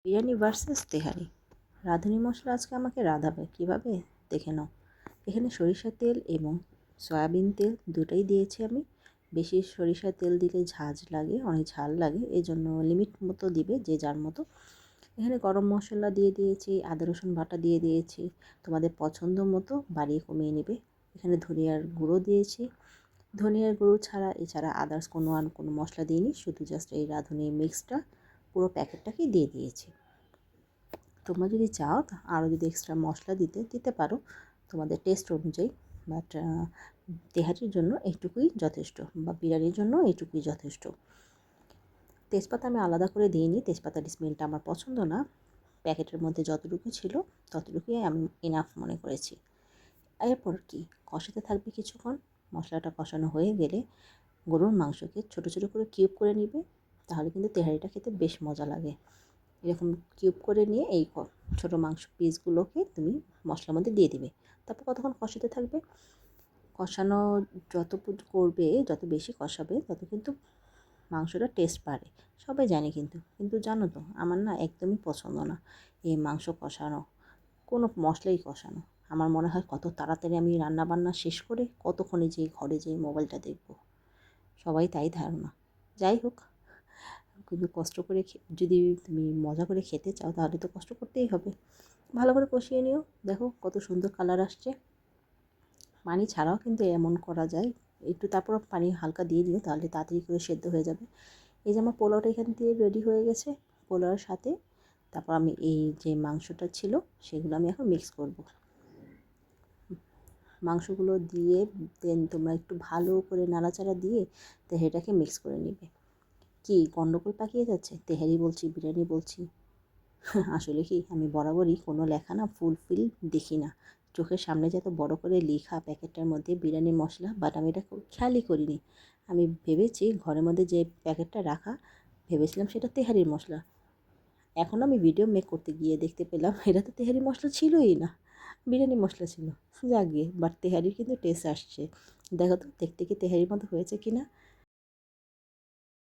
Biryani versus তেহারি। রাঁধুনি মশলা আজকে আমাকে রাঁধাবে কীভাবে দেখে নাও। এখানে সরিষার তেল এবং সয়াবিন তেল দুটোই দিয়েছি আমি। বেশি সরিষার তেল দিলে ঝাঁঝ লাগে, অনেক ঝাল লাগে, এই জন্য লিমিট মতো দিবে যে যার মতো। এখানে গরম মশলা দিয়ে দিয়েছি, আদা রসুন বাটা দিয়ে দিয়েছি, তোমাদের পছন্দ মতো বাড়িয়ে কমিয়ে নেবে। এখানে ধনিয়ার গুঁড়ো দিয়েছি, ধনিয়ার গুঁড়ো ছাড়া এছাড়া আদার্স কোনো মশলা দিইনি, শুধু জাস্ট এই রাঁধুনি মিক্সটা পুরো প্যাকেটটাকেই দিয়ে দিয়েছি। তোমরা যদি চাও আরও যদি এক্সট্রা মশলা দিতে পারো তোমাদের টেস্ট অনুযায়ী, বাট তেহারির জন্য এইটুকুই যথেষ্ট, বা বিরিয়ানির জন্য এইটুকুই যথেষ্ট। তেজপাতা আমি আলাদা করে দিইনি, তেজপাতার স্মেলটা আমার পছন্দ না। প্যাকেটের মধ্যে যতটুকু ছিল ততটুকুই আমি ইনাফ মনে করেছি। এরপর কি কষাতে থাকবে কিছুক্ষণ। মশলাটা কষানো হয়ে গেলে গরুর মাংসকে ছোটো ছোটো করে কিউব করে নিবে, তাহলে কিন্তু তেহারিটা খেতে বেশ মজা লাগে। এরকম কিউব করে নিয়ে এই ছোটো মাংস পিসগুলোকে তুমি মশলার মধ্যে দিয়ে দিবে। তারপর কতক্ষণ কষাতে থাকবে। কষানো যত করবে, যত বেশি কষাবে তত কিন্তু মাংসটা টেস্ট বাড়ে, সবাই জানে। কিন্তু জানো তো আমার না একদমই পছন্দ না এই মাংস কষানো, কোনো মশলাই কষানো। আমার মনে হয় কত তাড়াতাড়ি আমি রান্না বান্না শেষ করে কতক্ষণে যেয়ে ঘরে যেয়ে মোবাইলটা দেখব, সবাই তাই ধারণা। যাই হোক, কিন্তু কষ্ট করে যদি তুমি মজা করে খেতে চাও তাহলে তো কষ্ট করতেই হবে। ভালো করে কষিয়ে নিও, দেখো কত সুন্দর কালার আসছে। পানি ছাড়াও কিন্তু এমন করা যায়, একটু তারপর পানি হালকা দিয়ে দিও, তাহলে তাড়াতাড়ি করে সেদ্ধ হয়ে যাবে। এই যে আমার পোলাওটা এখান দিয়ে রেডি হয়ে গেছে। পোলাওর সাথে তারপর আমি এই যে মাংসটা ছিল সেগুলো আমি এখন মিক্স করব। মাংসগুলো দিয়ে দেন তোমরা একটু ভালো করে নাড়াচাড়া দিয়ে তেহারিটাকে মিক্স করে নেবে। কি গন্ডগোল পাকিয়ে যাচ্ছে, তেহারি বলছি বিরিয়ানি বলছি। আসলে কি আমি বরাবরই কোনো লেখা না ফুলফিল দেখি না, চোখের সামনে যত বড় করে লেখা প্যাকেটটার মধ্যে বিরিয়ানি মশলা, বাট আমি এটা খেয়ালই করিনি। আমি ভেবেছি ঘরের মধ্যে যে প্যাকেটটা রাখা, ভেবেছিলাম সেটা তেহারির মশলা। এখন আমি ভিডিও মেক করতে গিয়ে দেখতে পেলাম এটা তো তেহারি মশলা ছিলই না, বিরিয়ানি মশলা ছিল। যাক গিয়ে, বাট তেহারির কিন্তু টেস্ট আসছে। দেখো তো দেখতে কি তেহারির মতো হয়েছে কি না।